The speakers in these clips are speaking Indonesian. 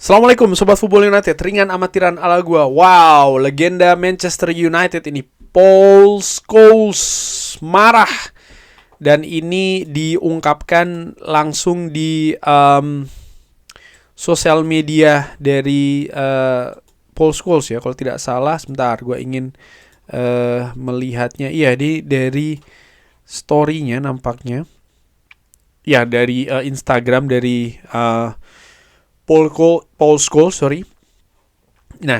Assalamualaikum Sobat Football United, ringan amatiran ala gua. Wow, legenda Manchester United ini Paul Scholes marah. Dan ini diungkapkan langsung di sosial media dari Paul Scholes ya. Kalau tidak salah, sebentar gua ingin melihatnya. Iya, dari story-nya nampaknya. Ya, dari Instagram dari Paul Scholes, sorry. Nah,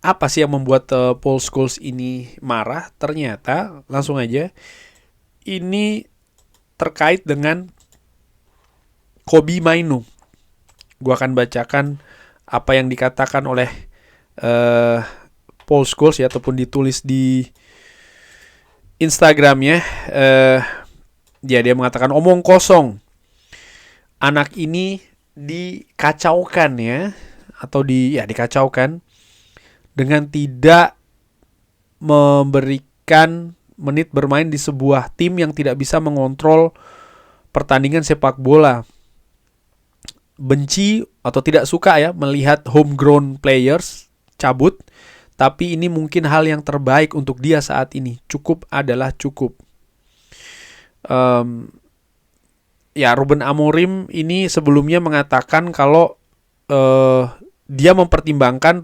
apa sih yang membuat Paul Scholes ini marah? Ternyata, langsung aja, ini terkait dengan Kobbie Mainoo. Gua akan bacakan apa yang dikatakan oleh Paul Scholes ya, ataupun ditulis di Instagramnya. Dia mengatakan omong kosong. Anak ini dikacaukan ya, atau dikacaukan dengan tidak memberikan menit bermain di sebuah tim yang tidak bisa mengontrol pertandingan sepak bola. Benci atau tidak suka ya melihat homegrown players cabut, tapi ini mungkin hal yang terbaik untuk dia saat ini. Cukup adalah cukup. Ya, Ruben Amorim ini sebelumnya mengatakan kalau dia mempertimbangkan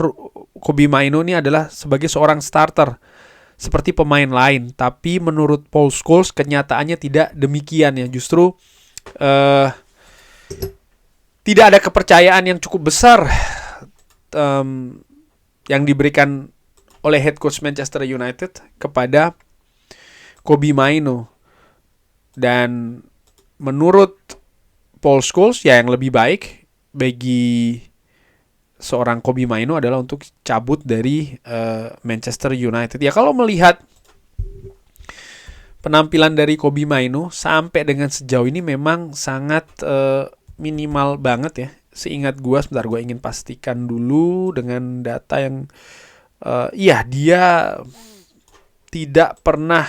Kobbie Mainoo ini adalah sebagai seorang starter seperti pemain lain. Tapi menurut Paul Scholes kenyataannya tidak demikian ya. Justru tidak ada kepercayaan yang cukup besar yang diberikan oleh head coach Manchester United kepada Kobbie Mainoo. Dan menurut Paul Scholes ya yang lebih baik bagi seorang Kobbie Mainoo adalah untuk cabut dari Manchester United. Ya, kalau melihat penampilan dari Kobbie Mainoo sampai dengan sejauh ini memang sangat minimal banget ya. Seingat gue, sebentar gue ingin pastikan dulu dengan data yang dia tidak pernah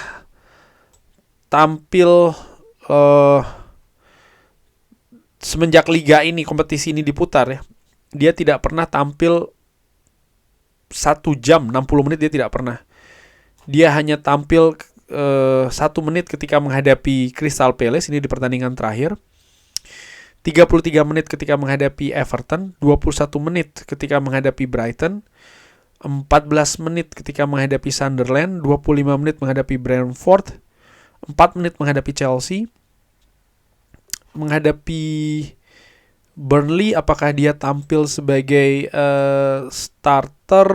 tampil semenjak liga ini, kompetisi ini diputar ya. Dia tidak pernah tampil 1 jam 60 menit, dia tidak pernah. Dia hanya tampil 1 menit ketika menghadapi Crystal Palace, ini di pertandingan terakhir. 33 menit ketika menghadapi Everton, 21 menit ketika menghadapi Brighton, 14 menit ketika menghadapi Sunderland, 25 menit menghadapi Brentford, 4 menit menghadapi Chelsea. Menghadapi Burnley, apakah dia tampil sebagai starter?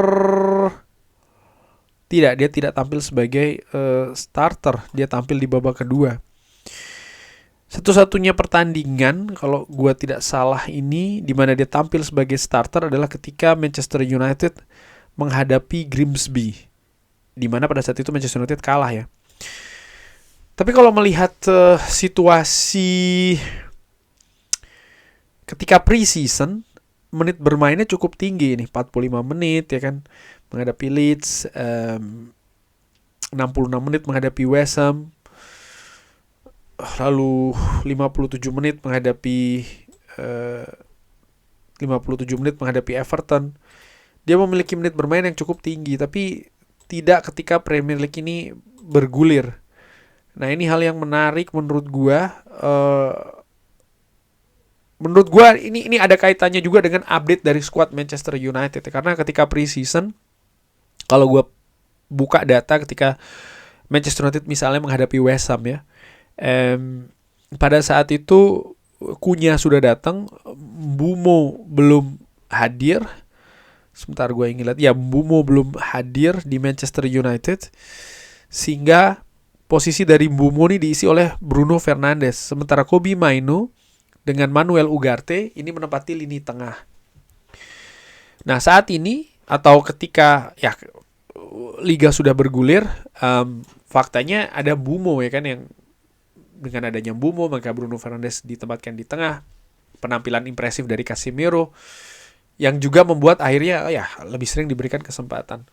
Tidak, dia tidak tampil sebagai starter. Dia tampil di babak kedua. Satu-satunya pertandingan, kalau gue tidak salah ini, di mana dia tampil sebagai starter adalah ketika Manchester United menghadapi Grimsby, di mana pada saat itu Manchester United kalah ya. Tapi kalau melihat situasi ketika pre-season, menit bermainnya cukup tinggi nih, 45 menit ya kan, menghadapi Leeds, 66 menit menghadapi West Ham, lalu 57 menit menghadapi 57 menit menghadapi Everton. Dia memiliki menit bermain yang cukup tinggi, tapi tidak ketika Premier League ini bergulir. Nah, ini hal yang menarik menurut gua. Menurut gua ini ada kaitannya juga dengan update dari squad Manchester United. Karena ketika pre-season, kalau gua buka data ketika Manchester United misalnya menghadapi West Ham ya, pada saat itu Cunha sudah datang, Mbeumo belum hadir. Sebentar gue ingin lihat. Ya, Mbeumo belum hadir di Manchester United, sehingga posisi dari Mbeumo ini diisi oleh Bruno Fernandes. Sementara Kobbie Mainoo dengan Manuel Ugarte ini menempati lini tengah. Nah, saat ini atau ketika ya liga sudah bergulir, faktanya ada Mbeumo ya kan, yang dengan adanya Mbeumo maka Bruno Fernandes ditempatkan di tengah. Penampilan impresif dari Casemiro yang juga membuat akhirnya ya lebih sering diberikan kesempatan.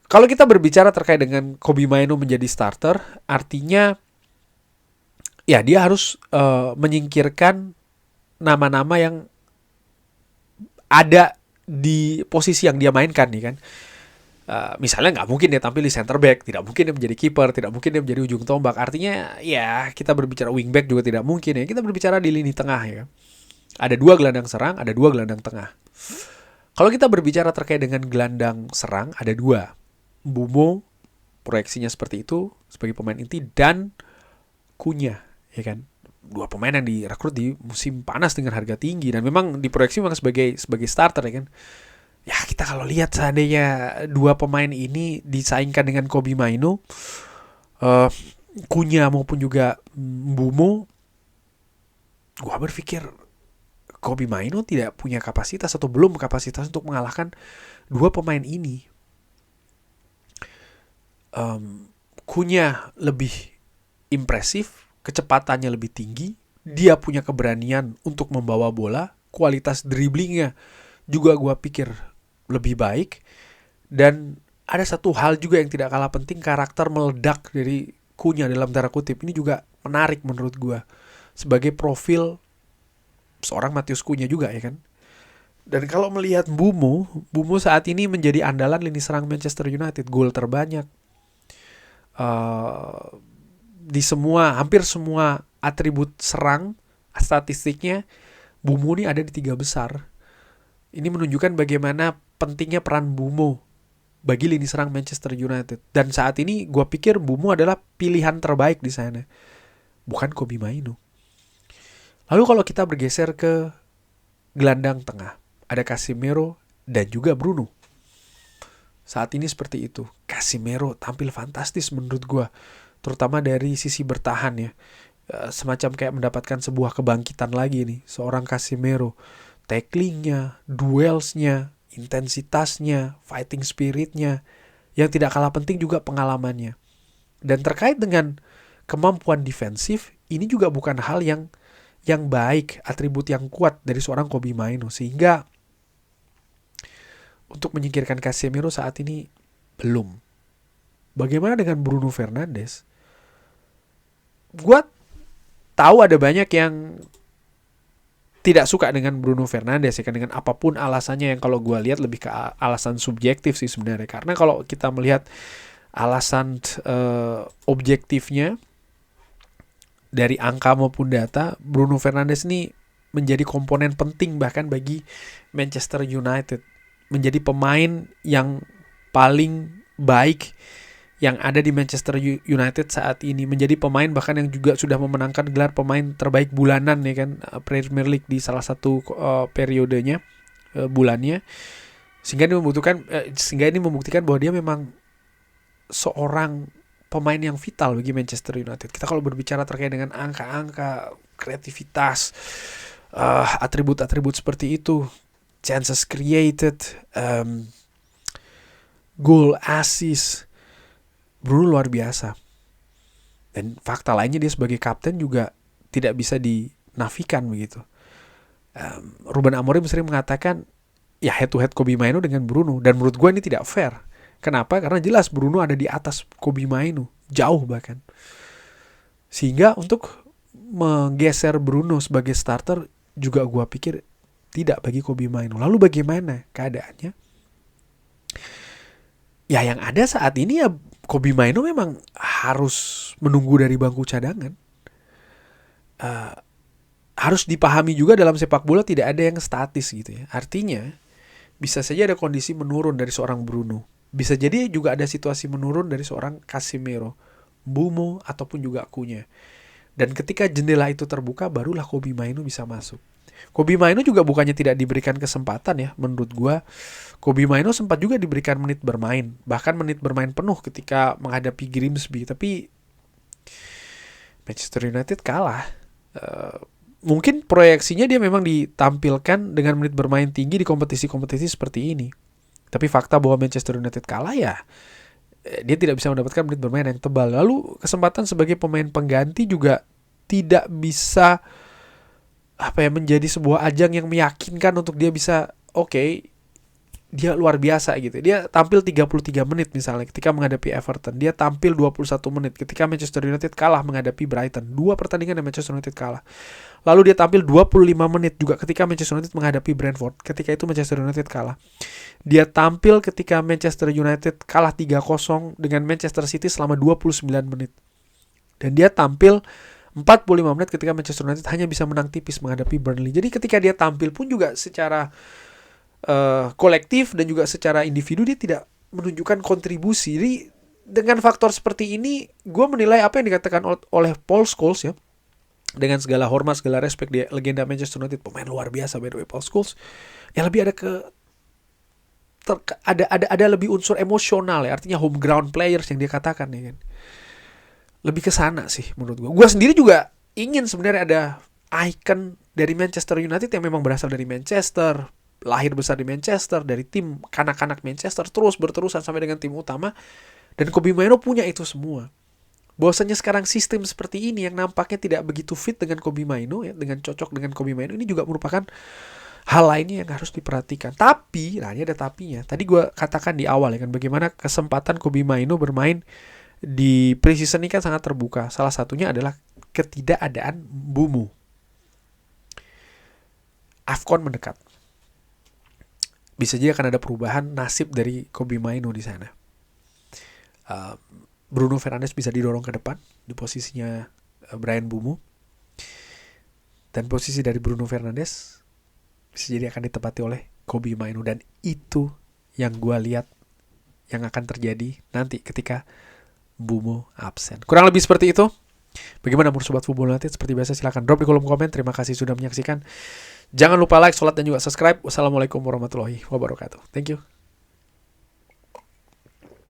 Kalau kita berbicara terkait dengan Kobbie Mainoo menjadi starter, artinya ya dia harus menyingkirkan nama-nama yang ada di posisi yang dia mainkan nih kan. Misalnya nggak mungkin dia tampil di center back, tidak mungkin dia menjadi kiper, tidak mungkin dia menjadi ujung tombak. Artinya ya kita berbicara wingback juga tidak mungkin ya. Kita berbicara di lini tengah ya. Ada 2 gelandang serang, ada 2 gelandang tengah. Kalau kita berbicara terkait dengan gelandang serang, ada 2. Mbeumo, proyeksinya seperti itu sebagai pemain inti, dan Cunha, ya kan. 2 pemain yang direkrut di musim panas dengan harga tinggi dan memang diproyeksi memang sebagai starter ya kan. Ya kita kalau lihat seandainya 2 pemain ini disaingkan dengan Kobbie Mainoo, Cunha maupun juga Mbeumo, gua berpikir Kobbie Mainoo tidak punya kapasitas atau belum kapasitas untuk mengalahkan 2 pemain ini. Cunha lebih impresif, kecepatannya lebih tinggi, dia punya keberanian untuk membawa bola, kualitas dribblingnya juga gua pikir lebih baik, dan ada satu hal juga yang tidak kalah penting, karakter meledak dari Cunha dalam tanda kutip ini juga menarik menurut gua sebagai profil seorang Matheus Cunha juga ya kan. Dan kalau melihat Mbeumo saat ini menjadi andalan lini serang Manchester United, gol terbanyak di hampir semua atribut serang statistiknya Mbeumo ini ada di 3 besar. Ini menunjukkan bagaimana pentingnya peran Mbeumo bagi lini serang Manchester United. Dan saat ini gue pikir Mbeumo adalah pilihan terbaik di sana, bukan Kobbie Mainoo. Lalu kalau kita bergeser ke gelandang tengah, ada Casemiro dan juga Bruno. Saat ini seperti itu. Casemiro tampil fantastis menurut gue, terutama dari sisi bertahan ya. Semacam kayak mendapatkan sebuah kebangkitan lagi nih seorang Casemiro. Tacklingnya, duelsnya, intensitasnya, fighting spiritnya, yang tidak kalah penting juga pengalamannya. Dan terkait dengan kemampuan defensif, ini juga bukan hal yang baik, atribut yang kuat dari seorang Kobbie Mainoo, sehingga untuk menyingkirkan Casemiro saat ini belum. Bagaimana dengan Bruno Fernandes? Gue tahu ada banyak yang tidak suka dengan Bruno Fernandes ya kan, dengan apapun alasannya, yang kalau gue lihat lebih ke alasan subjektif sih sebenarnya. Karena kalau kita melihat alasan objektifnya dari angka maupun data, Bruno Fernandes ini menjadi komponen penting bahkan bagi Manchester United, menjadi pemain yang paling baik yang ada di Manchester United saat ini, menjadi pemain bahkan yang juga sudah memenangkan gelar pemain terbaik bulanan ya kan, Premier League di salah satu periodenya, bulannya, sehingga ini membuktikan bahwa dia memang seorang pemain yang vital bagi Manchester United. Kita kalau berbicara terkait dengan angka-angka, kreativitas, atribut-atribut seperti itu, chances created, goal, assist, Bruno luar biasa. Dan fakta lainnya dia sebagai kapten juga tidak bisa dinafikan begitu. Ruben Amorim sering mengatakan ya head to head Kobbie Mainoo dengan Bruno, dan menurut gue ini tidak fair. Kenapa? Karena jelas Bruno ada di atas Kobbie Mainoo, jauh bahkan. Sehingga untuk menggeser Bruno sebagai starter juga gue pikir tidak bagi Kobbie Mainoo. Lalu bagaimana keadaannya? Ya yang ada saat ini ya Kobbie Mainoo memang harus menunggu dari bangku cadangan. Harus dipahami juga dalam sepak bola tidak ada yang statis gitu ya. Artinya bisa saja ada kondisi menurun dari seorang Bruno. Bisa jadi juga ada situasi menurun dari seorang Casemiro, Mbeumo ataupun juga Cunha. Dan ketika jendela itu terbuka barulah Kobbie Mainoo bisa masuk. Kobbie Mainoo juga bukannya tidak diberikan kesempatan ya, menurut gua Kobbie Mainoo sempat juga diberikan menit bermain, bahkan menit bermain penuh ketika menghadapi Grimsby, tapi Manchester United kalah. Mungkin proyeksinya dia memang ditampilkan dengan menit bermain tinggi di kompetisi-kompetisi seperti ini, tapi fakta bahwa Manchester United kalah ya dia tidak bisa mendapatkan menit bermain yang tebal. Lalu kesempatan sebagai pemain pengganti juga tidak bisa menjadi sebuah ajang yang meyakinkan untuk dia bisa dia luar biasa gitu. Dia tampil 33 menit misalnya ketika menghadapi Everton. Dia tampil 21 menit ketika Manchester United kalah menghadapi Brighton. 2 pertandingan yang Manchester United kalah. Lalu dia tampil 25 menit juga ketika Manchester United menghadapi Brentford. Ketika itu Manchester United kalah. Dia tampil ketika Manchester United kalah 3-0 dengan Manchester City selama 29 menit. Dan dia tampil 45 menit ketika Manchester United hanya bisa menang tipis menghadapi Burnley. Jadi ketika dia tampil pun juga secara kolektif dan juga secara individu dia tidak menunjukkan kontribusi. Jadi dengan faktor seperti ini, gue menilai apa yang dikatakan oleh Paul Scholes ya, dengan segala hormat, segala respect, dia legenda Manchester United, pemain luar biasa by the way Paul Scholes, yang lebih ada lebih unsur emosional ya, artinya home ground players yang dia katakan ya kan. Lebih ke sana sih menurut gue. Gue sendiri juga ingin sebenarnya ada icon dari Manchester United yang memang berasal dari Manchester, lahir besar di Manchester, dari tim kanak-kanak Manchester, terus berterusan sampai dengan tim utama. Dan Kobbie Mainoo punya itu semua. Bahwasanya sekarang sistem seperti ini yang nampaknya tidak begitu fit dengan Kobbie Mainoo ya, dengan cocok dengan Kobbie Mainoo, ini juga merupakan hal lainnya yang harus diperhatikan. Tapi, nah ini ada tapinya. Tadi gue katakan di awal ya kan, bagaimana kesempatan Kobbie Mainoo bermain di preseason ini kan sangat terbuka. Salah satunya adalah ketidakadaan Mbeumo. AFCON mendekat. Bisa jadi akan ada perubahan nasib dari Kobbie Mainoo di sana. Bruno Fernandes bisa didorong ke depan di posisinya Bryan Mbeumo. Dan posisi dari Bruno Fernandes bisa jadi akan ditempati oleh Kobbie Mainoo. Dan itu yang gue lihat yang akan terjadi nanti ketika Mbeumo absen. Kurang lebih seperti itu. Bagaimana menurut Sobat Football United? Seperti biasa silahkan drop di kolom komen. Terima kasih sudah menyaksikan. Jangan lupa like, sholat, dan juga subscribe. Wassalamualaikum warahmatullahi wabarakatuh. Thank you.